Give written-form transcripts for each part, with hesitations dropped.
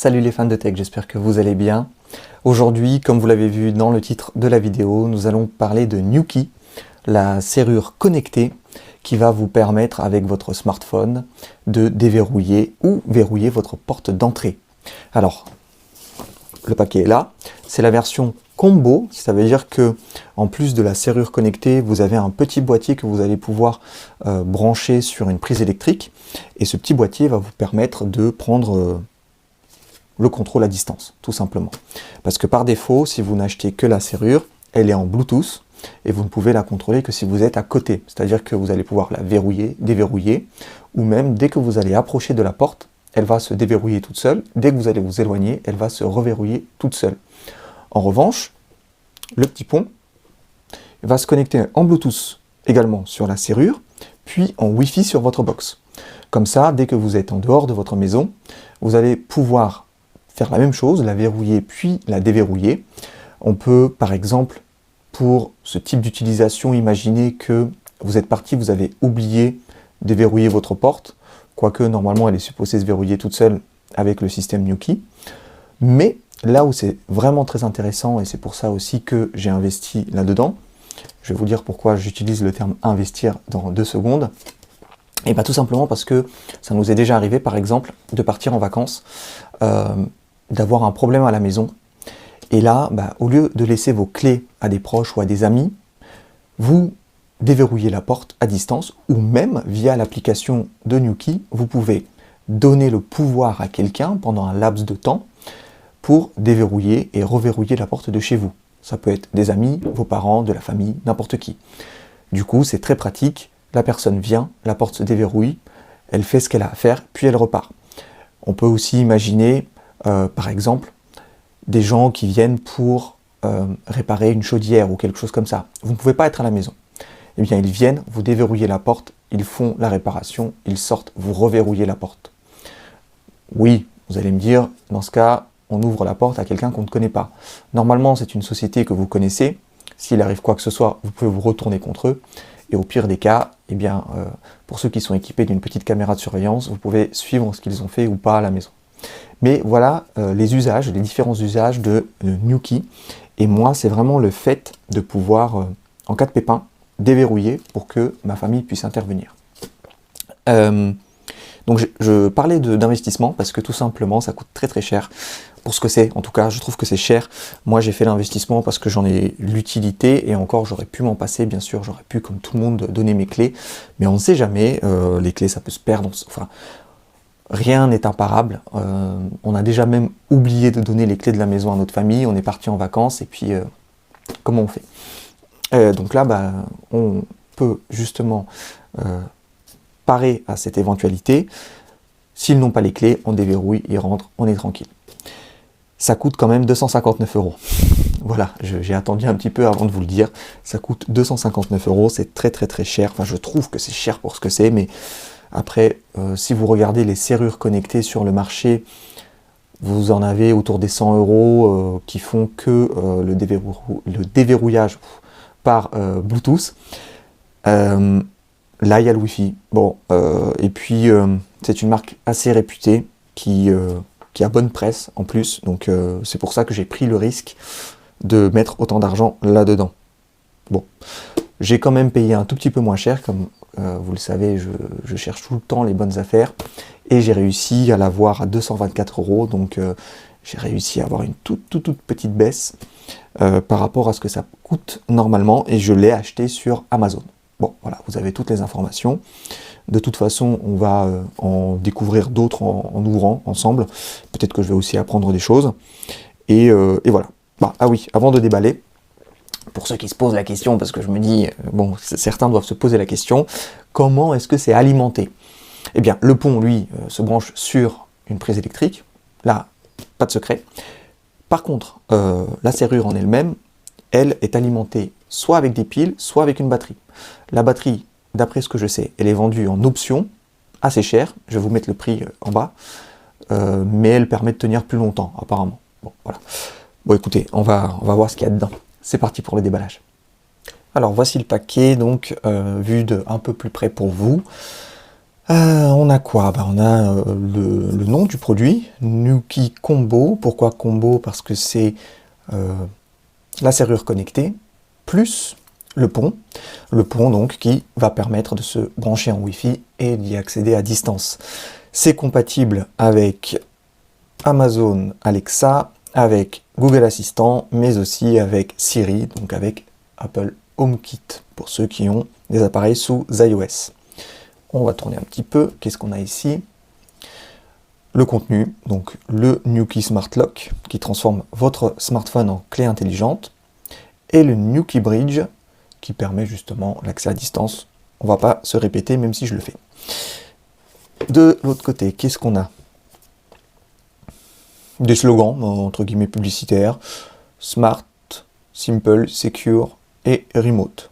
Salut les fans de tech, j'espère que vous allez bien. Aujourd'hui, comme vous l'avez vu dans le titre de la vidéo, nous allons parler de NewKey, la serrure connectée qui va vous permettre avec votre smartphone de déverrouiller ou verrouiller votre porte d'entrée. Alors, le paquet est là, c'est la version combo, ça veut dire que en plus de la serrure connectée, vous avez un petit boîtier que vous allez pouvoir brancher sur une prise électrique, et ce petit boîtier va vous permettre de prendre le contrôle à distance, tout simplement. Parce que par défaut, si vous n'achetez que la serrure, elle est en Bluetooth, et vous ne pouvez la contrôler que si vous êtes à côté, c'est-à-dire que vous allez pouvoir la verrouiller, déverrouiller, ou même dès que vous allez approcher de la porte, elle va se déverrouiller toute seule, dès que vous allez vous éloigner, elle va se reverrouiller toute seule. En revanche, le petit pont va se connecter en Bluetooth également sur la serrure, puis en Wi-Fi sur votre box. Comme ça, dès que vous êtes en dehors de votre maison, vous allez pouvoir faire la même chose, la verrouiller puis la déverrouiller. On peut, par exemple, pour ce type d'utilisation, imaginer que vous êtes parti, vous avez oublié de verrouiller votre porte, quoique normalement elle est supposée se verrouiller toute seule avec le système NewKey. Mais là où c'est vraiment très intéressant, et c'est pour ça aussi que j'ai investi là-dedans, je vais vous dire pourquoi j'utilise le terme investir dans 2 secondes, et bien tout simplement parce que ça nous est déjà arrivé par exemple de partir en vacances, d'avoir un problème à la maison, et là, au lieu de laisser vos clés à des proches ou à des amis, vous déverrouillez la porte à distance, ou même via l'application de NewKey, vous pouvez donner le pouvoir à quelqu'un pendant un laps de temps pour déverrouiller et reverrouiller la porte de chez vous. Ça peut être des amis, vos parents, de la famille, n'importe qui. Du coup, c'est très pratique, la personne vient, la porte se déverrouille, elle fait ce qu'elle a à faire, puis elle repart. On peut aussi imaginer, par exemple, des gens qui viennent pour réparer une chaudière ou quelque chose comme ça. Vous ne pouvez pas être à la maison. Eh bien, ils viennent, vous déverrouillez la porte, ils font la réparation, ils sortent, vous reverrouillez la porte. Oui, vous allez me dire, dans ce cas, on ouvre la porte à quelqu'un qu'on ne connaît pas. Normalement, c'est une société que vous connaissez. S'il arrive quoi que ce soit, vous pouvez vous retourner contre eux. Et au pire des cas, eh bien, pour ceux qui sont équipés d'une petite caméra de surveillance, vous pouvez suivre ce qu'ils ont fait ou pas à la maison. Mais voilà les usages, les différents usages de NewKey. Et moi, c'est vraiment le fait de pouvoir, en cas de pépin, déverrouiller pour que ma famille puisse intervenir. Donc je parlais d'investissement parce que tout simplement, ça coûte très très cher. Pour ce que c'est, en tout cas, je trouve que c'est cher. Moi, j'ai fait l'investissement parce que j'en ai l'utilité, et encore, j'aurais pu m'en passer, bien sûr, j'aurais pu, comme tout le monde, donner mes clés. Mais on ne sait jamais, les clés, ça peut se perdre. Enfin, rien n'est imparable. On a déjà même oublié de donner les clés de la maison à notre famille. On est parti en vacances et puis comment on fait? Donc là, on peut justement parer à cette éventualité. S'ils n'ont pas les clés, on déverrouille, ils rentrent, on est tranquille. Ça coûte quand même 259 €. Voilà, j'ai attendu un petit peu avant de vous le dire. Ça coûte 259 €, c'est très très très cher. Enfin, je trouve que c'est cher pour ce que c'est, mais après, si vous regardez les serrures connectées sur le marché, vous en avez autour des 100 € qui font que le déverrouillage par Bluetooth. Là, il y a le Wi-Fi. Bon, et puis, c'est une marque assez réputée qui a bonne presse en plus. Donc, c'est pour ça que j'ai pris le risque de mettre autant d'argent là-dedans. Bon, j'ai quand même payé un tout petit peu moins cher, comme vous le savez, je cherche tout le temps les bonnes affaires, et j'ai réussi à l'avoir à 224 €, donc j'ai réussi à avoir une toute petite baisse par rapport à ce que ça coûte normalement, et je l'ai acheté sur Amazon. Bon, voilà, vous avez toutes les informations. De toute façon, on va en découvrir d'autres en ouvrant ensemble. Peut-être que je vais aussi apprendre des choses. Et voilà. Ah oui, avant de déballer, pour ceux qui se posent la question, parce que je me dis, bon, certains doivent se poser la question, comment est-ce que c'est alimenté? Eh bien, le pont, lui, se branche sur une prise électrique. Là, pas de secret. Par contre, la serrure en elle-même, elle est alimentée soit avec des piles, soit avec une batterie. La batterie, d'après ce que je sais, elle est vendue en option, assez cher. Je vais vous mettre le prix en bas. Mais elle permet de tenir plus longtemps, apparemment. Bon, voilà. Bon, écoutez, on va voir ce qu'il y a dedans. C'est parti pour le déballage. Alors, voici le paquet, donc, vu de un peu plus près pour vous. On a quoi? On a le nom du produit, Nuki Combo. Pourquoi Combo? Parce que c'est la serrure connectée, plus le pont. Le pont donc qui va permettre de se brancher en Wi-Fi et d'y accéder à distance. C'est compatible avec Amazon Alexa, avec Google Assistant, mais aussi avec Siri, donc avec Apple HomeKit, pour ceux qui ont des appareils sous iOS. On va tourner un petit peu. Qu'est-ce qu'on a ici? Le contenu, donc le Nuki Smart Lock, qui transforme votre smartphone en clé intelligente, et le Nuki Bridge, qui permet justement l'accès à distance. On ne va pas se répéter, même si je le fais. De l'autre côté, qu'est-ce qu'on a? Des slogans, entre guillemets, publicitaires. Smart, Simple, Secure et Remote.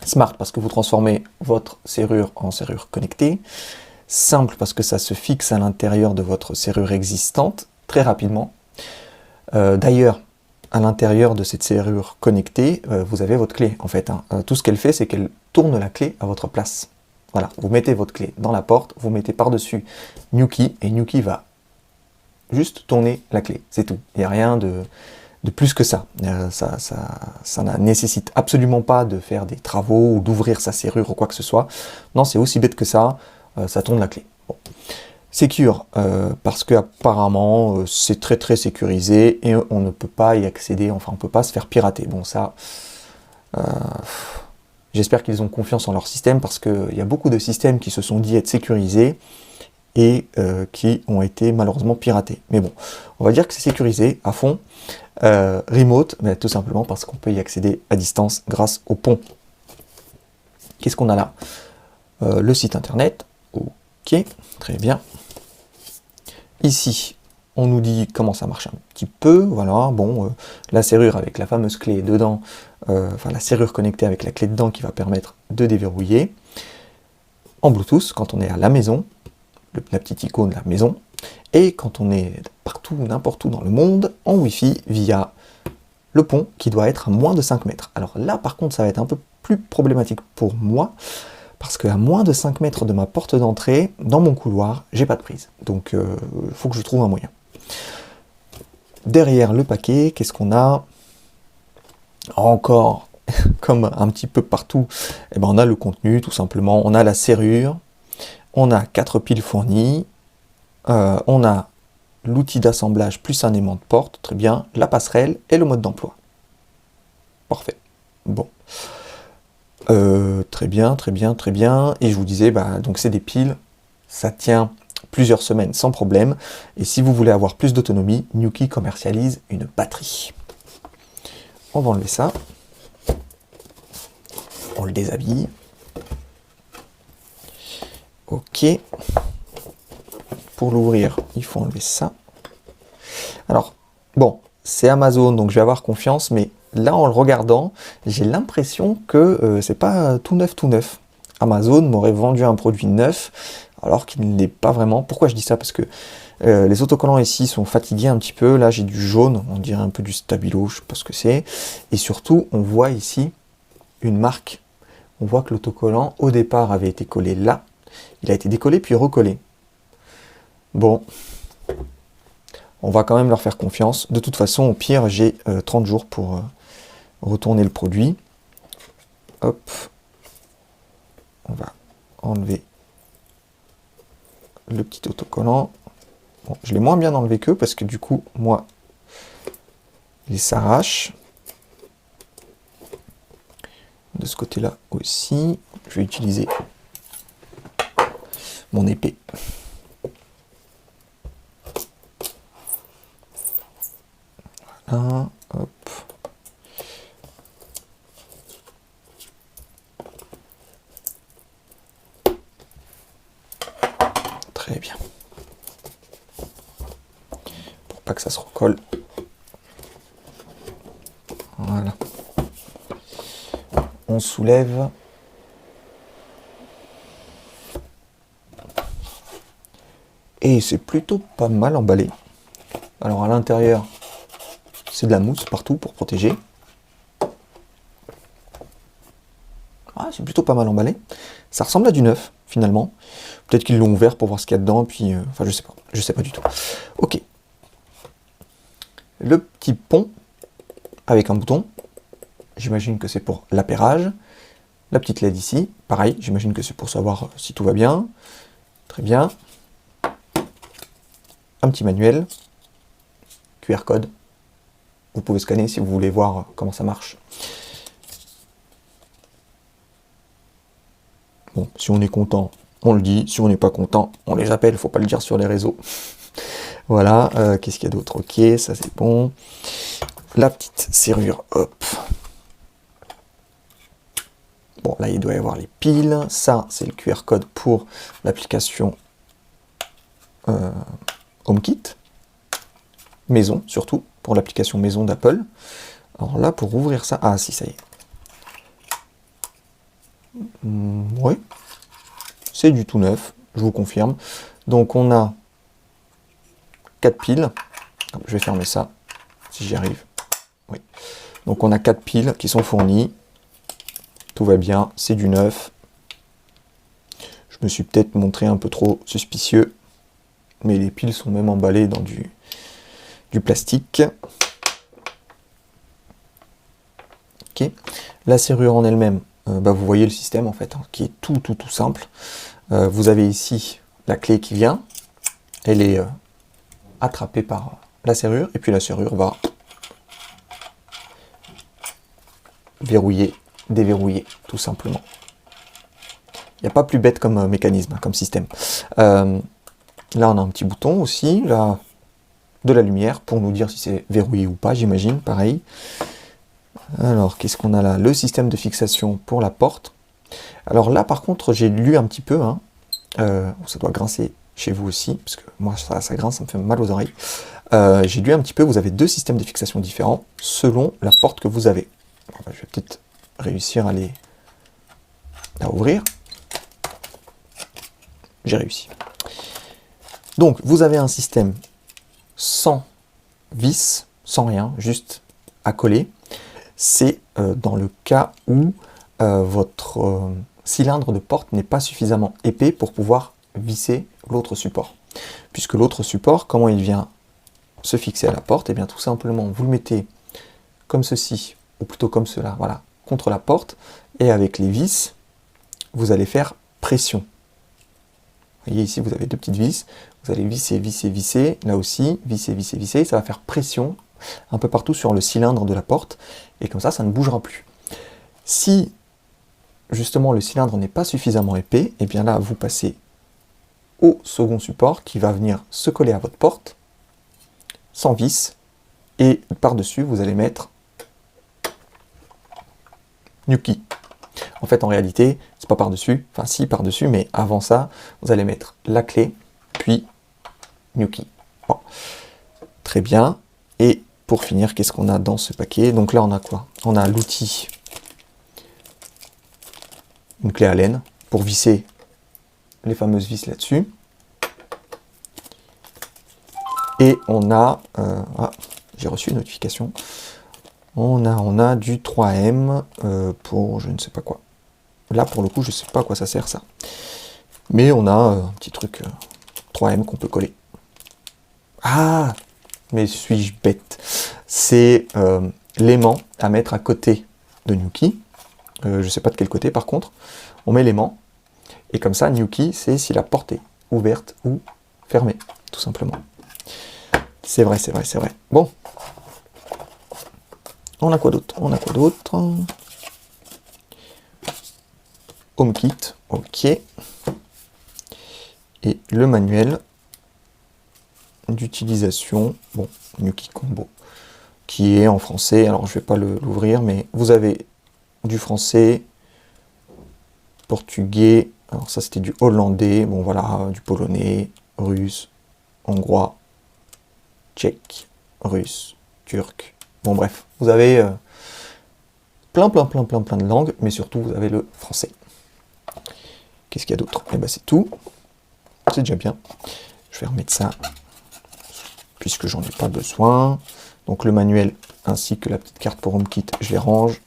Smart parce que vous transformez votre serrure en serrure connectée. Simple parce que ça se fixe à l'intérieur de votre serrure existante très rapidement. D'ailleurs, à l'intérieur de cette serrure connectée, vous avez votre clé en fait. Tout ce qu'elle fait, c'est qu'elle tourne la clé à votre place. Voilà, vous mettez votre clé dans la porte, vous mettez par-dessus Nuki et Nuki va juste tourner la clé. C'est tout. Il n'y a rien de plus que ça. Ça ne nécessite absolument pas de faire des travaux ou d'ouvrir sa serrure ou quoi que ce soit. Non, c'est aussi bête que ça. Ça tourne la clé. Bon. Secure, parce que apparemment c'est très sécurisé et on ne peut pas y accéder, enfin on ne peut pas se faire pirater. Bon ça, j'espère qu'ils ont confiance en leur système parce qu'il y a beaucoup de systèmes qui se sont dit être sécurisés et qui ont été malheureusement piratés. Mais bon, on va dire que c'est sécurisé à fond. Remote, mais tout simplement parce qu'on peut y accéder à distance grâce au pont. Qu'est-ce qu'on a là? Le site internet. Ok, très bien. Ici, on nous dit comment ça marche un petit peu. Voilà, bon, la serrure avec la fameuse clé dedans, enfin la serrure connectée avec la clé dedans qui va permettre de déverrouiller. En Bluetooth, quand on est à la maison, la petite icône de la maison, et quand on est partout, n'importe où dans le monde, en Wi-Fi via le pont qui doit être à moins de 5 mètres. Alors là, par contre, ça va être un peu plus problématique pour moi, parce qu'à moins de 5 mètres de ma porte d'entrée, dans mon couloir, j'ai pas de prise. Donc, il faut que je trouve un moyen. Derrière le paquet, qu'est-ce qu'on a? Encore, comme un petit peu partout, eh ben, on a le contenu, tout simplement. On a la serrure, on a 4 piles fournies, on a l'outil d'assemblage plus un aimant de porte, très bien, la passerelle et le mode d'emploi. Parfait. Bon. Très bien. Et je vous disais, donc c'est des piles, ça tient plusieurs semaines sans problème. Et si vous voulez avoir plus d'autonomie, Nuki commercialise une batterie. On va enlever ça. On le déshabille. Ok. Pour l'ouvrir, il faut enlever ça. Alors, bon, c'est Amazon, donc je vais avoir confiance, mais là, en le regardant, j'ai l'impression que c'est pas tout neuf. Amazon m'aurait vendu un produit neuf, alors qu'il ne l'est pas vraiment. Pourquoi je dis ça? Parce que les autocollants ici sont fatigués un petit peu. Là, j'ai du jaune, on dirait un peu du Stabilo, je sais pas ce que c'est. Et surtout, on voit ici une marque. On voit que l'autocollant, au départ, avait été collé là. Il a été décollé puis recollé. Bon, on va quand même leur faire confiance. De toute façon, au pire, j'ai 30 jours pour retourner le produit. Hop. On va enlever le petit autocollant. Bon, je l'ai moins bien enlevé qu'eux parce que du coup, moi, il s'arrache. De ce côté-là aussi. Je vais utiliser mon épée. Voilà, hop. Très bien. Pour pas que ça se recolle. Voilà. On soulève. Et c'est plutôt pas mal emballé. Alors à l'intérieur, c'est de la mousse partout pour protéger. Ah, c'est plutôt pas mal emballé. Ça ressemble à du neuf. finalement. Peut-être qu'ils l'ont ouvert pour voir ce qu'il y a dedans, puis, enfin je sais pas du tout. Ok. Le petit pont, avec un bouton, j'imagine que c'est pour l'appairage. La petite LED ici, pareil, j'imagine que c'est pour savoir si tout va bien. Très bien. Un petit manuel, QR code. Vous pouvez scanner si vous voulez voir comment ça marche. Bon, si on est content, on le dit. Si on n'est pas content, on les appelle. Il ne faut pas le dire sur les réseaux. Voilà. Qu'est-ce qu'il y a d'autre? Ok, ça c'est bon. La petite serrure, hop. Bon, là, il doit y avoir les piles. Ça, c'est le QR code pour l'application HomeKit. Maison, surtout, pour l'application maison d'Apple. Alors là, pour ouvrir ça... Ah, si, ça y est. Oui. C'est du tout neuf, je vous confirme. Donc, on a 4 piles. Je vais fermer ça, si j'y arrive. Oui. Donc, on a 4 piles qui sont fournies. Tout va bien, c'est du neuf. Je me suis peut-être montré un peu trop suspicieux, mais les piles sont même emballées dans du plastique. Ok. La serrure en elle-même, vous voyez le système en fait, hein, qui est tout simple. Vous avez ici la clé qui vient, elle est attrapée par la serrure, et puis la serrure va verrouiller, déverrouiller, tout simplement. Il n'y a pas plus bête comme mécanisme, hein, comme système. Là, on a un petit bouton aussi, là, de la lumière, pour nous dire si c'est verrouillé ou pas, j'imagine, pareil. Alors, qu'est-ce qu'on a là? Le système de fixation pour la porte. Alors là, par contre, j'ai lu un petit peu, hein, ça doit grincer chez vous aussi, parce que moi, ça grince, ça me fait mal aux oreilles. J'ai lu un petit peu, vous avez 2 systèmes de fixation différents, selon la porte que vous avez. Alors, je vais peut-être réussir à ouvrir. J'ai réussi. Donc, vous avez un système sans vis, sans rien, juste à coller. C'est dans le cas où votre cylindre de porte n'est pas suffisamment épais pour pouvoir visser l'autre support. Puisque l'autre support, comment il vient se fixer à la porte? Et bien tout simplement, vous le mettez comme ceci, ou plutôt comme cela, voilà, contre la porte, et avec les vis, vous allez faire pression. Vous voyez ici, vous avez 2 petites vis, vous allez visser, visser, visser, là aussi, visser, visser, visser, ça va faire pression un peu partout sur le cylindre de la porte, et comme ça ne bougera plus. Si, justement, le cylindre n'est pas suffisamment épais, et bien là, vous passez au second support qui va venir se coller à votre porte, sans vis, et par-dessus, vous allez mettre Nuki. En fait, en réalité, c'est pas par-dessus, enfin si par-dessus, mais avant ça, vous allez mettre la clé, puis Nuki. Bon. Très bien. Et pour finir, qu'est-ce qu'on a dans ce paquet? Donc là, on a quoi? On a l'outil, une clé Allen, pour visser les fameuses vis là-dessus. Et on a... j'ai reçu une notification. On a du 3M pour je ne sais pas quoi. Là, pour le coup, je ne sais pas à quoi ça sert, ça. Mais on a un petit truc 3M qu'on peut coller. Ah! Mais suis-je bête? C'est l'aimant à mettre à côté de Nuki. Je ne sais pas de quel côté, par contre. On met l'aimant. Et comme ça, Nuki, c'est si la porte est ouverte ou fermée, tout simplement. C'est vrai, c'est vrai, c'est vrai. Bon. On a quoi d'autre? On a quoi d'autre? HomeKit, ok. Et le manuel d'utilisation, bon, Nuki Combo, qui est en français. Alors, je ne vais pas l'ouvrir, mais vous avez du français, portugais, alors ça c'était du hollandais, bon voilà, du polonais, russe, hongrois, tchèque, russe, turc. Bon bref, vous avez plein de langues, mais surtout vous avez le français. Qu'est-ce qu'il y a d'autre? Eh ben c'est tout. C'est déjà bien. Je vais remettre ça, puisque j'en ai pas besoin. Donc le manuel ainsi que la petite carte pour HomeKit, je les range.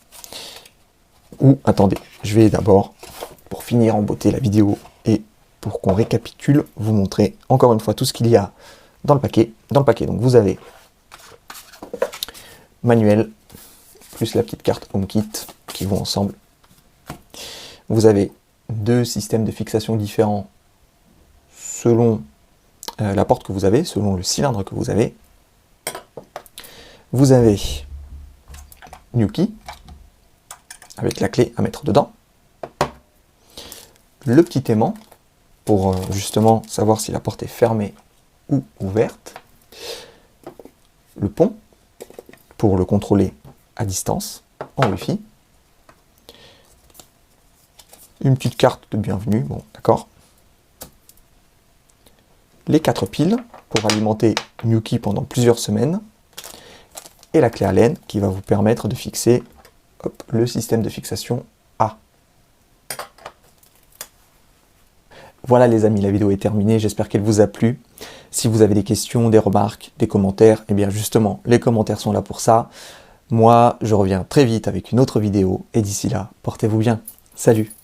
Ou attendez, je vais d'abord, pour finir en beauté la vidéo et pour qu'on récapitule, vous montrer encore une fois tout ce qu'il y a dans le paquet. Donc vous avez manuel, plus la petite carte HomeKit qui vont ensemble. Vous avez deux systèmes de fixation différents selon la porte que vous avez, selon le cylindre que vous avez. Vous avez NuKey avec la clé à mettre dedans. Le petit aimant pour justement savoir si la porte est fermée ou ouverte. Le pont pour le contrôler à distance en Wi-Fi. Une petite carte de bienvenue, bon d'accord. Les 4 piles pour alimenter NuKey pendant plusieurs semaines. Et la clé Allen qui va vous permettre de fixer le système de fixation A. Voilà les amis, la vidéo est terminée, j'espère qu'elle vous a plu. Si vous avez des questions, des remarques, des commentaires, et bien justement, les commentaires sont là pour ça. Moi, je reviens très vite avec une autre vidéo, et d'ici là, portez-vous bien. Salut!